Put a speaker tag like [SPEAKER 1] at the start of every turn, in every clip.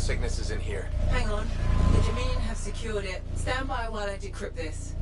[SPEAKER 1] sickness is in here.
[SPEAKER 2] Hang on. The Dominion have secured it. Stand by while I decrypt this.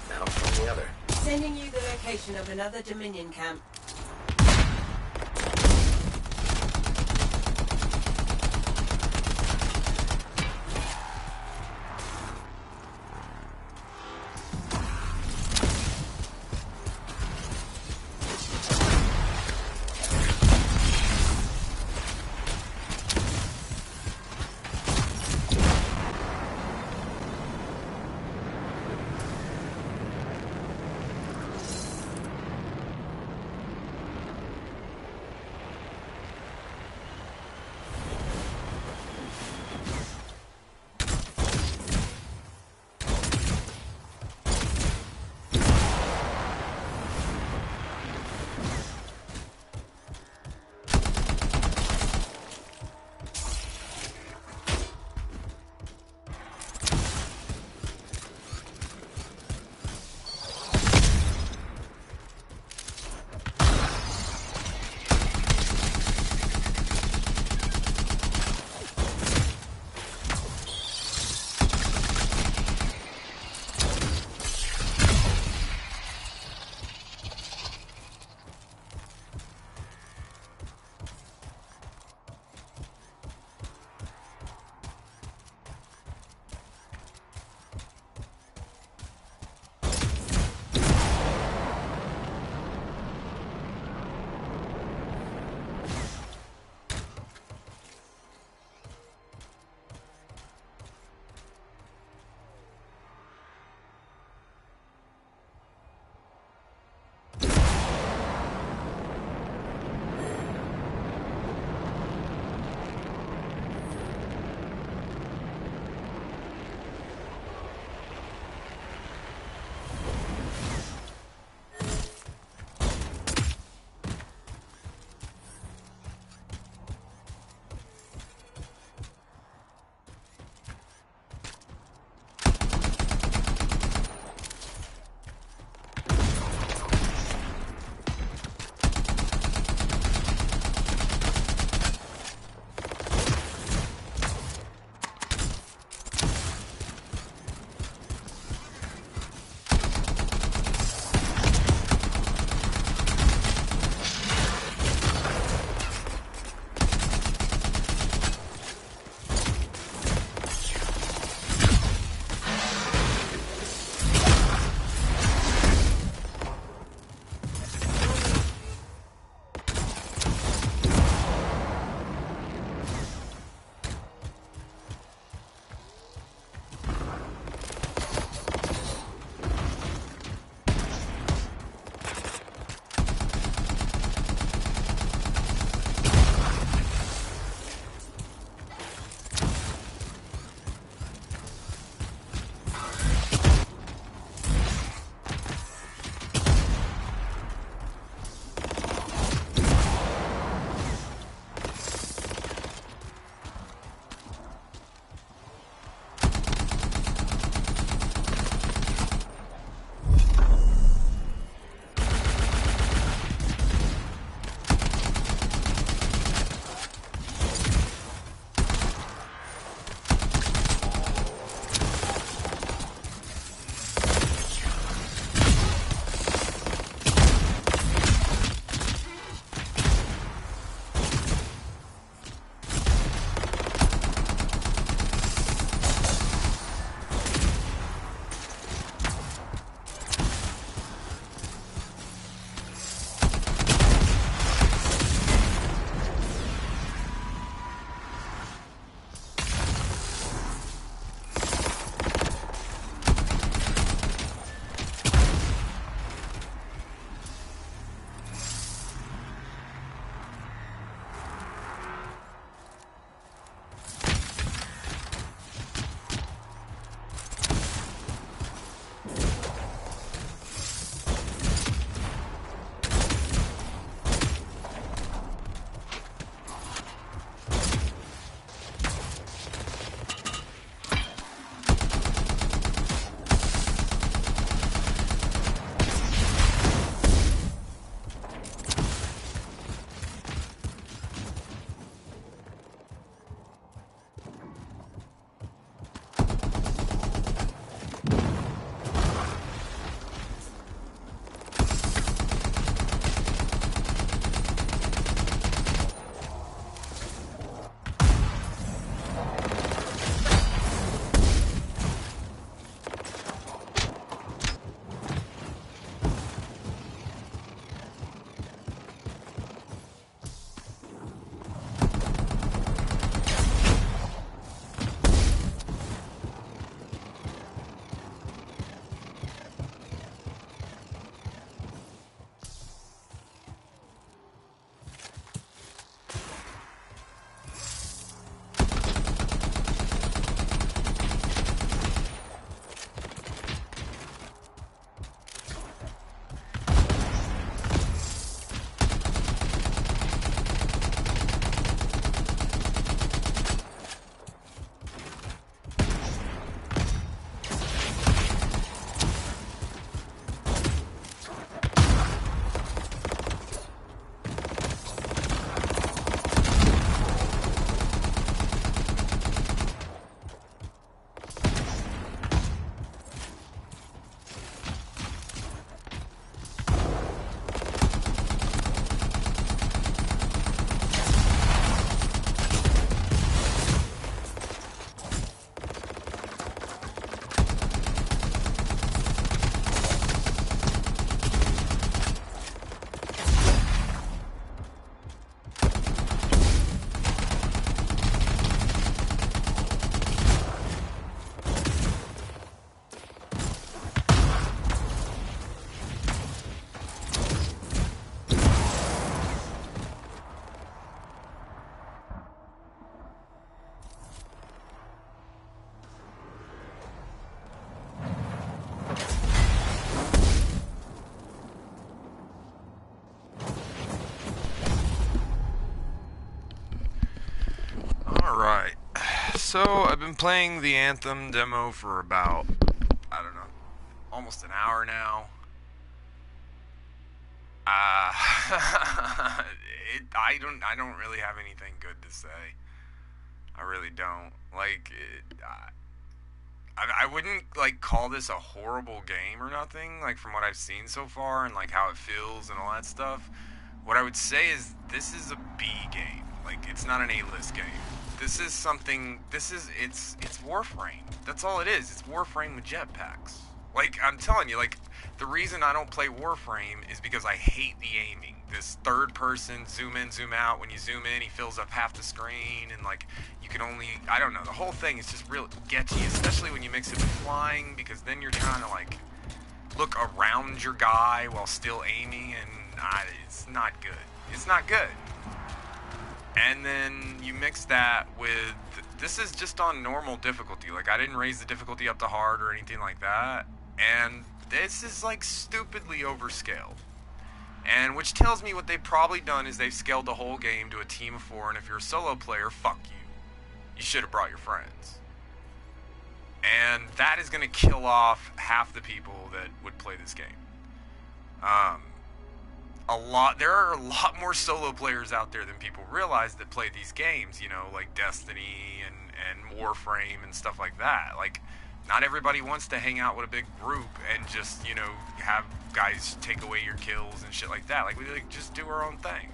[SPEAKER 1] Now from the other.
[SPEAKER 2] Sending you the location of another Dominion camp.
[SPEAKER 3] So, I've been playing the Anthem demo for about, I don't know, almost an hour now. I don't really have anything good to say. I really don't. Like, I wouldn't, like, call this a horrible game or nothing, like, from what I've seen so far and, like, how it feels and all that stuff. What I would say is this is a B game. Like, it's not an A-list game. This is something, it's Warframe. That's all it is. It's Warframe with jetpacks. Like, I'm telling you, like, the reason I don't play Warframe is because I hate the aiming. This third person, zoom in, zoom out. When you zoom in, he fills up half the screen, and, like, you can only, I don't know, the whole thing is just real sketchy, especially when you mix it with flying, because then you're trying to, like, look around your guy while still aiming, and it's not good. It's not good. And then you mix that with, this is just on normal difficulty. Like, I didn't raise the difficulty up to hard or anything like that. And this is, like, stupidly overscaled. And which tells me what they've probably done is they've scaled the whole game to a team of 4, and if you're a solo player, fuck you. You should have brought your friends. And that is going to kill off half the people that would play this game. There are a lot more solo players out there than people realize that play these games, you know, like Destiny and Warframe and stuff like that. Like, not everybody wants to hang out with a big group and just, you know, have guys take away your kills and shit like that. Like, we like, just do our own thing.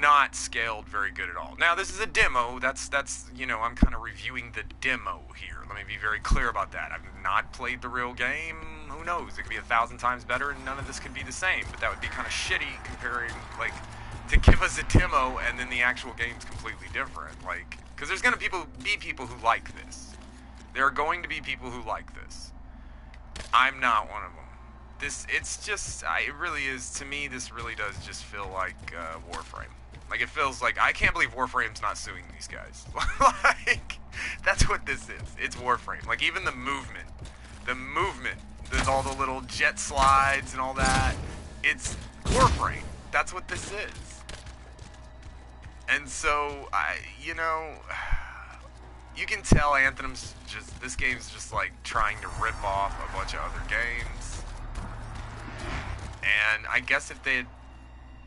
[SPEAKER 3] Not scaled very good at all. Now, this is a demo. That's you know, I'm kind of reviewing the demo here. Let me be very clear about that. I've not played the real game. Who knows? It could be 1,000 times better, and none of this could be the same. But that would be kind of shitty comparing, like, to give us a demo and then the actual game's completely different. Like, because there's going to be people who like this. There are going to be people who like this. I'm not one of them. It's just, it really is, to me, this really does just feel like Warframe. Like, it feels like, I can't believe Warframe's not suing these guys. Like, that's what this is. It's Warframe. Like, even the movement, there's all the little jet slides and all that. It's Warframe. That's what this is. And so, you know, you can tell Anthem's just, this game's just like trying to rip off a bunch of other games. And I guess if they had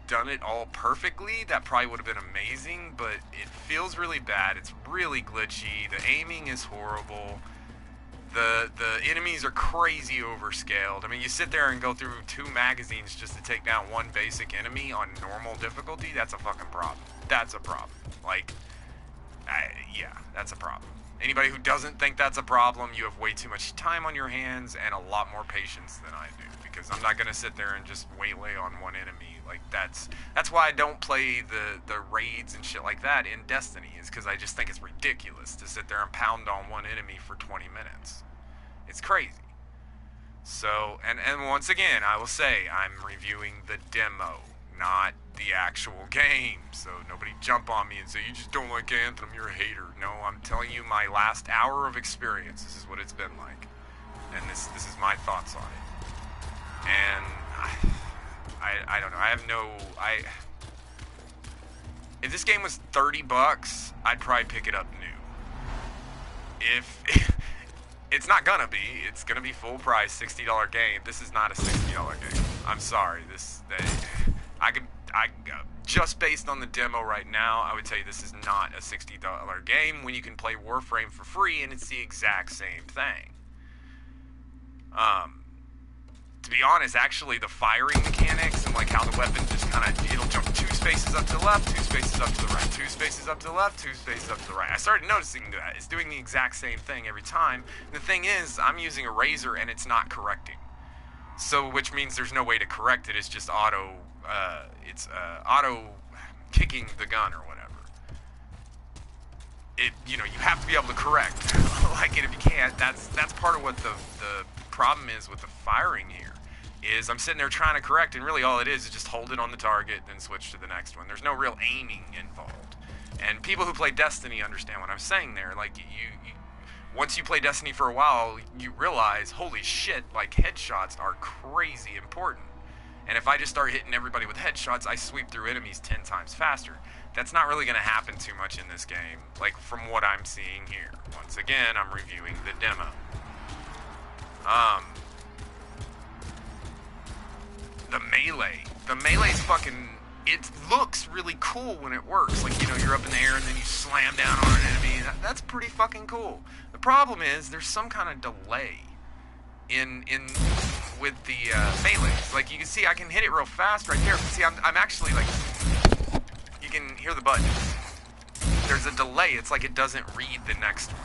[SPEAKER 3] done it all perfectly, that probably would have been amazing, but it feels really bad. It's really glitchy. The aiming is horrible. The enemies are crazy overscaled. I mean, you sit there and go through 2 magazines just to take down one basic enemy on normal difficulty. That's a fucking problem. That's a problem. Like, yeah, that's a problem. Anybody who doesn't think that's a problem, you have way too much time on your hands and a lot more patience than I do, because I'm not going to sit there and just waylay on one enemy. Like, that's why I don't play the raids and shit like that in Destiny, is because I just think it's ridiculous to sit there and pound on one enemy for 20 minutes. It's crazy. So, and once again, I will say, I'm reviewing the demo, not the actual game, so nobody jump on me and say, you just don't like Anthem, you're a hater. No, I'm telling you my last hour of experience. This is what it's been like, and this is my thoughts on it. And I don't know, if this game was $30, I'd probably pick it up new. If it's not gonna be, it's gonna be full price, $60 game. This is not a $60 game. I'm sorry, just based on the demo right now, I would tell you this is not a $60 game when you can play Warframe for free and it's the exact same thing. To be honest, actually, the firing mechanics and like how the weapon just kind of, it'll jump 2 spaces up to the left, 2 spaces up to the right, 2 spaces up to the left, 2 spaces up to the right. I started noticing that. It's doing the exact same thing every time. The thing is, I'm using a razor and it's not correcting. So, which means there's no way to correct it. It's just auto kicking the gun or whatever. You know, you have to be able to correct. Like, and if you can't, that's part of what the problem is with the firing here. Is I'm sitting there trying to correct, and really all it is just hold it on the target, then switch to the next one. There's no real aiming involved. And people who play Destiny understand what I'm saying there. Like, you once you play Destiny for a while, you realize, holy shit, like, headshots are crazy important. And if I just start hitting everybody with headshots, I sweep through enemies 10 times faster. That's not really going to happen too much in this game, like from what I'm seeing here. Once again, I'm reviewing the demo. The melee. The melee's fucking... It looks really cool when it works. Like, you know, you're up in the air and then you slam down on an enemy. That's pretty fucking cool. The problem is there's some kind of delay with the melees. Like, you can see I can hit it real fast right there. See, I'm actually, like... You can hear the button. There's a delay. It's like it doesn't read the next one.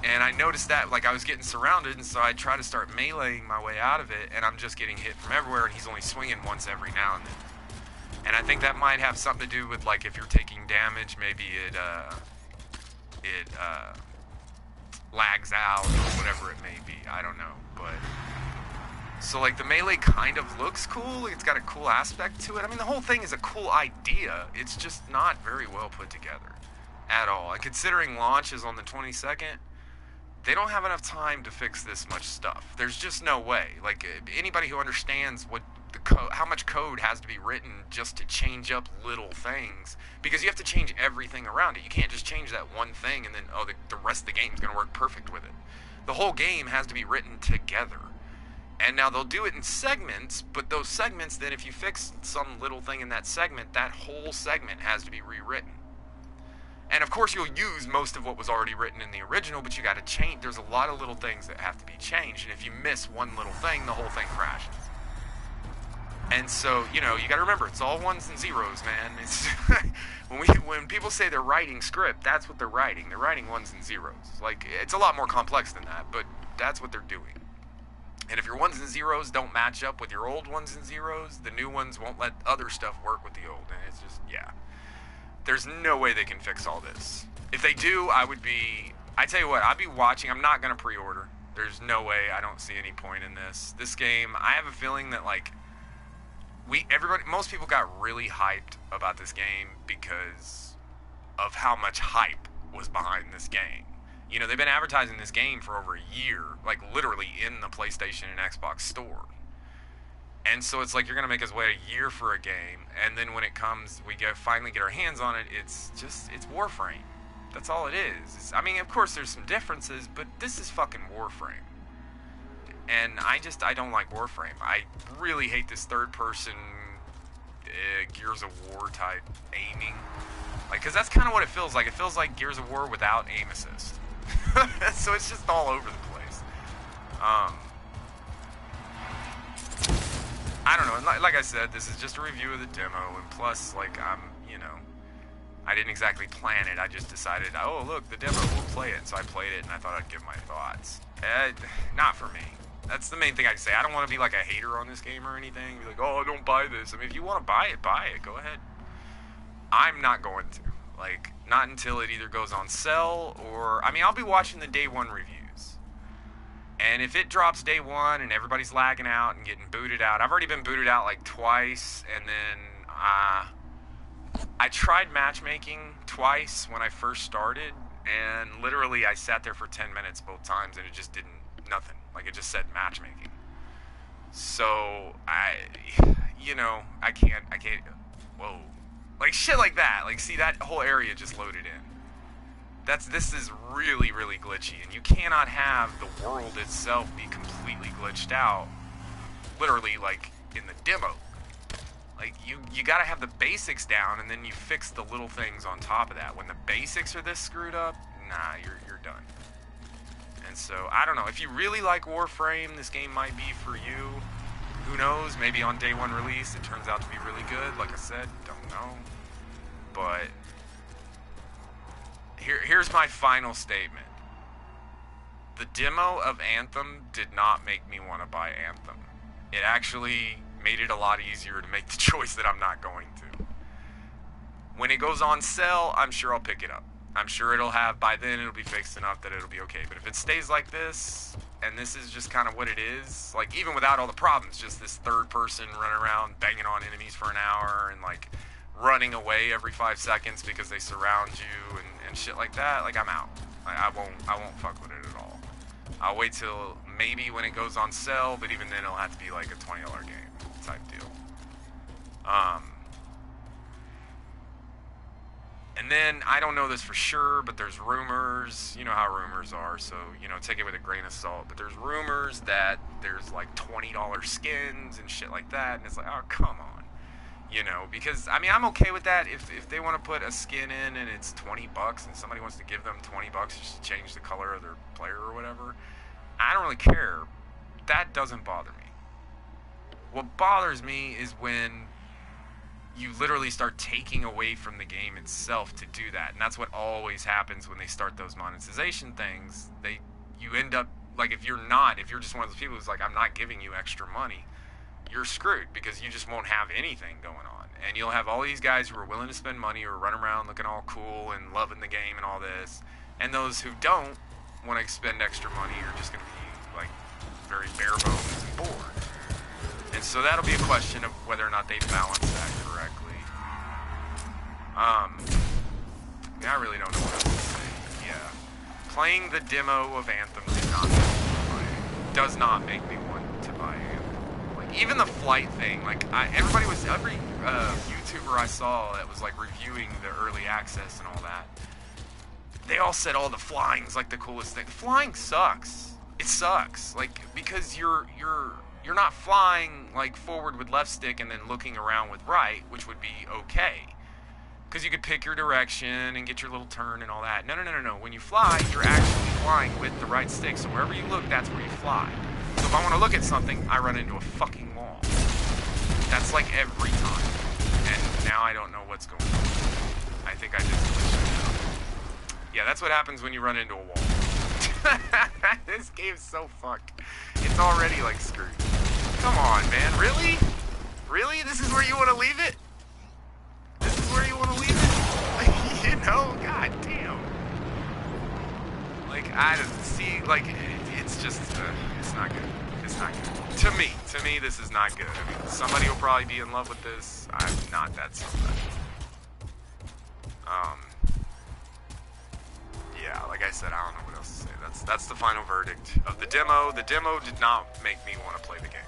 [SPEAKER 3] And I noticed that, like, I was getting surrounded, and so I try to start meleeing my way out of it, and I'm just getting hit from everywhere, and he's only swinging once every now and then. And I think that might have something to do with, like, if you're taking damage, maybe it lags out or whatever it may be. I don't know, but... So, like, the melee kind of looks cool. It's got a cool aspect to it. I mean, the whole thing is a cool idea. It's just not very well put together at all. And considering launch is on the 22nd, they don't have enough time to fix this much stuff. There's just no way. Like, anybody who understands what how much code has to be written just to change up little things, because you have to change everything around it. You can't just change that one thing and then, oh, the rest of the game is going to work perfect with it. The whole game has to be written together. And now they'll do it in segments, but those segments, then if you fix some little thing in that segment, that whole segment has to be rewritten. And of course you'll use most of what was already written in the original, but you got to change. There's a lot of little things that have to be changed, and if you miss one little thing, the whole thing crashes. And so, you know, you got to remember, it's all ones and zeros, man. It's when people say they're writing script, that's what they're writing. They're writing ones and zeros. Like, it's a lot more complex than that, but that's what they're doing. And if your ones and zeros don't match up with your old ones and zeros, the new ones won't let other stuff work with the old. And it's just, yeah. There's no way they can fix all this. If they do, I tell you what, I'd be watching. I'm not going to pre-order. There's no way. I don't see any point in this. This game, I have a feeling that, like, most people got really hyped about this game because of how much hype was behind this game. You know, they've been advertising this game for over a year, like literally in the PlayStation and Xbox store. And so it's like you're going to make us wait a year for a game, and then when it comes, we finally get our hands on it, it's Warframe. That's all it is. I mean, of course there's some differences, but this is fucking Warframe. And I don't like Warframe. I really hate this third-person Gears of War type aiming. Like, because that's kind of what it feels like. It feels like Gears of War without aim assist. So it's just all over the place. I don't know. And like I said, this is just a review of the demo. And plus, like, I didn't exactly plan it. I just decided, oh, look, the demo, we'll play it. So I played it, and I thought I'd give my thoughts. Not for me. That's the main thing I'd say. I don't want to be like a hater on this game or anything. Be like, oh, don't buy this. I mean, if you want to buy it, go ahead. I'm not going to. Like, not until it either goes on sale or... I mean, I'll be watching the day one reviews. And if it drops day one and everybody's lagging out and getting booted out... I've already been booted out like twice, and then... I tried matchmaking twice when I first started, and literally I sat there for 10 minutes both times, and it just didn't... Nothing. Like, it just said matchmaking. So, I can't... Whoa. Like, shit like that. Like, see, that whole area just loaded in. This is really, really glitchy, and you cannot have the world itself be completely glitched out, literally, like, in the demo. Like, you gotta have the basics down, and then you fix the little things on top of that. When the basics are this screwed up, nah, you're done. And so, I don't know. If you really like Warframe, this game might be for you. Who knows? Maybe on day one release, it turns out to be really good. Like I said, don't know. But here's my final statement. The demo of Anthem did not make me want to buy Anthem. It actually made it a lot easier to make the choice that I'm not going to. When it goes on sale, I'm sure I'll pick it up. I'm sure by then it'll be fixed enough that it'll be okay. But if it stays like this, and this is just kind of what it is, like, even without all the problems, just this third person running around banging on enemies for an hour and, like, running away every 5 seconds because they surround you and shit like that, like, I'm out. I won't fuck with it at all. I'll wait till maybe when it goes on sale, but even then it'll have to be like a $20 game. type deal. And then, I don't know this for sure, but there's rumors, you know how rumors are, so, you know, take it with a grain of salt, but there's rumors that there's, like, $20 skins and shit like that, and it's like, oh, come on, you know, because, I mean, I'm okay with that if they want to put a skin in and it's $20 and somebody wants to give them $20 just to change the color of their player or whatever, I don't really care. That doesn't bother me. What bothers me is when you literally start taking away from the game itself to do that, and that's what always happens when they start those monetization things. You end up, like, if you're just one of those people who's like, I'm not giving you extra money, you're screwed, because you just won't have anything going on, and you'll have all these guys who are willing to spend money or run around looking all cool and loving the game and all this, and those who don't want to spend extra money are just going to be, like, very bare bones and bored. And so that'll be a question of whether or not they balance that correctly. Yeah, I really don't know what else to say. Yeah. Playing the demo of Anthem does not make me want to buy Anthem. Like, even the flight thing, like, every YouTuber I saw that was, like, reviewing the early access and all that, they all said, oh, the flying's, like, the coolest thing. Flying sucks. It sucks. Like, because you're not flying, like, forward with left stick and then looking around with right, which would be okay. Because you could pick your direction and get your little turn and all that. No. When you fly, you're actually flying with the right stick. So wherever you look, that's where you fly. So if I want to look at something, I run into a fucking wall. That's like every time. And now I don't know what's going on. I think I just glitched it out. Yeah, that's what happens when you run into a wall. This game's so fucked. It's already, like, screwed. Come on, man. Really? Really? This is where you want to leave it? This is where you want to leave it? You know? God damn. Like, I don't see, like, it's just, it's not good. It's not good. To me, this is not good. I mean, somebody will probably be in love with this. I'm not that somebody. Yeah, like I said, I don't know what else to say. That's the final verdict of the demo. The demo did not make me want to play the game.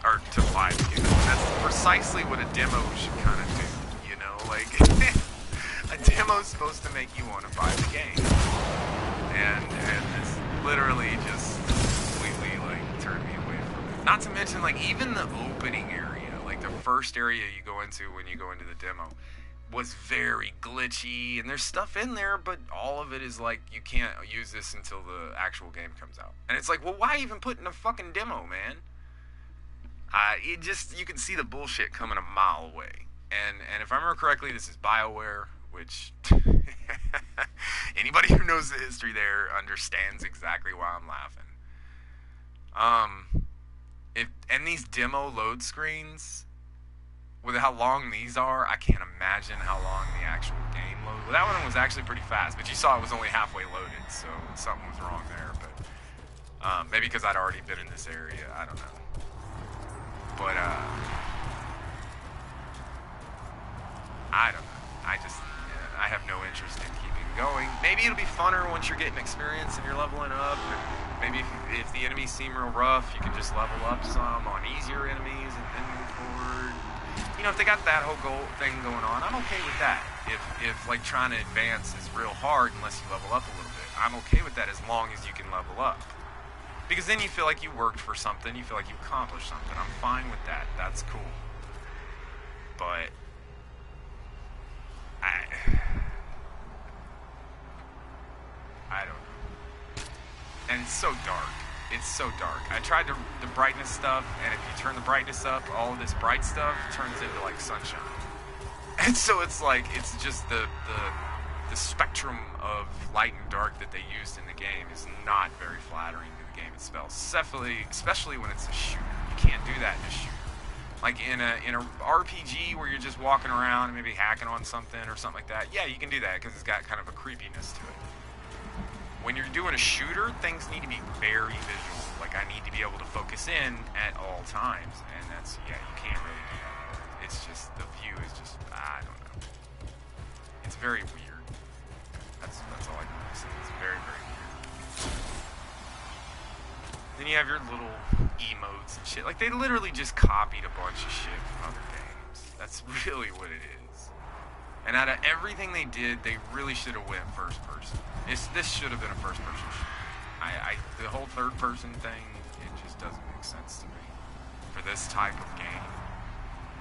[SPEAKER 3] Or to buy the game. That's precisely what a demo should kind of do, you know? Like, a demo's supposed to make you want to buy the game. And it's literally just completely, like, turned me away from it. Not to mention, like, even the opening area, like the first area you go into when you go into the demo, was very glitchy, and there's stuff in there, but all of it is like, you can't use this until the actual game comes out. And it's like, well, why even put in a fucking demo, man? You can see the bullshit coming a mile away. And if I remember correctly, this is BioWare, which anybody who knows the history there understands exactly why I'm laughing. And these demo load screens, with how long these are, I can't imagine how long the actual game load. Well, that one was actually pretty fast, but you saw it was only halfway loaded, so something was wrong there. But maybe because I'd already been in this area, I don't know. But I don't know. I have no interest in keeping going. Maybe it'll be funner once you're getting experience and you're leveling up. And maybe if the enemies seem real rough, you can just level up some on easier enemies and move forward. You know, if they got that whole goal thing going on, I'm okay with that. If like trying to advance is real hard unless you level up a little bit, I'm okay with that as long as you can level up. Because then you feel like you worked for something, you feel like you accomplished something. I'm fine with that. That's cool. But I don't know. And it's so dark. It's so dark. I tried the brightness stuff, and if you turn the brightness up, all of this bright stuff turns into, like, sunshine. And so it's like, it's just the spectrum of light and dark that they used in the game is not very flattering to the game itself. Especially when it's a shooter. You can't do that in a shooter. Like in a RPG where you're just walking around and maybe hacking on something or something like that, yeah, you can do that because it's got kind of a creepiness to it. When you're doing a shooter, things need to be very visual. Like, I need to be able to focus in at all times, and that's, yeah, you can't really do that. It's just, the view is just, I don't know. It's very weird. That's all I can say. It's very, very weird. Then you have your little emotes and shit. Like, they literally just copied a bunch of shit from other games. That's really what it is. And out of everything they did, they really should have went first person. This should have been a first person shooter. The whole third person thing, it just doesn't make sense to me for this type of game.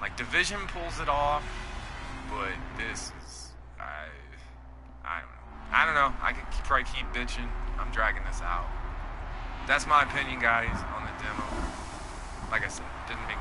[SPEAKER 3] Like, Division pulls it off, but this is, I don't know. I could probably keep bitching. I'm dragging this out. That's my opinion, guys, on the demo. Like I said, didn't make